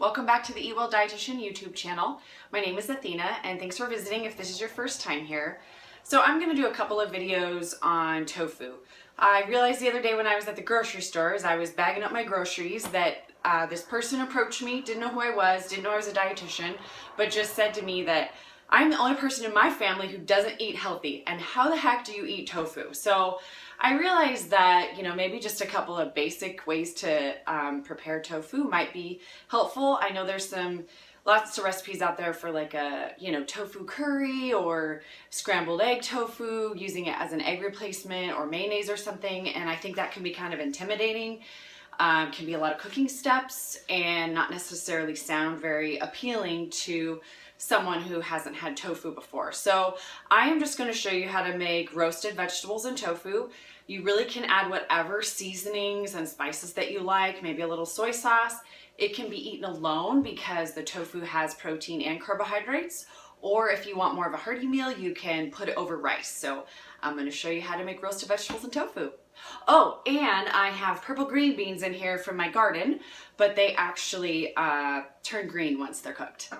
Welcome back to the Eat Well Dietitian YouTube channel. My name is Athena and thanks for visiting if this is your first time here. So I'm going to do a couple of videos on tofu. I realized the other day when I was at the grocery store as I was bagging up my groceries that this person approached me, didn't know who I was, didn't know I was a dietitian, but just said to me that I'm the only person in my family who doesn't eat healthy, and how the heck do you eat tofu? So I realized that, maybe just a couple of basic ways to prepare tofu might be helpful. I know there's lots of recipes out there for like a, tofu curry or scrambled egg tofu, using it as an egg replacement or mayonnaise or something, and I think that can be kind of intimidating. Can be a lot of cooking steps and not necessarily sound very appealing to someone who hasn't had tofu before. So I am just going to show you how to make roasted vegetables and tofu. You really can add whatever seasonings and spices that you like, maybe a little soy sauce. It can be eaten alone because the tofu has protein and carbohydrates. Or if you want more of a hearty meal, you can put it over rice. So I'm going to show you how to make roasted vegetables and tofu. Oh, and I have purple green beans in here from my garden, but they actually turn green once they're cooked.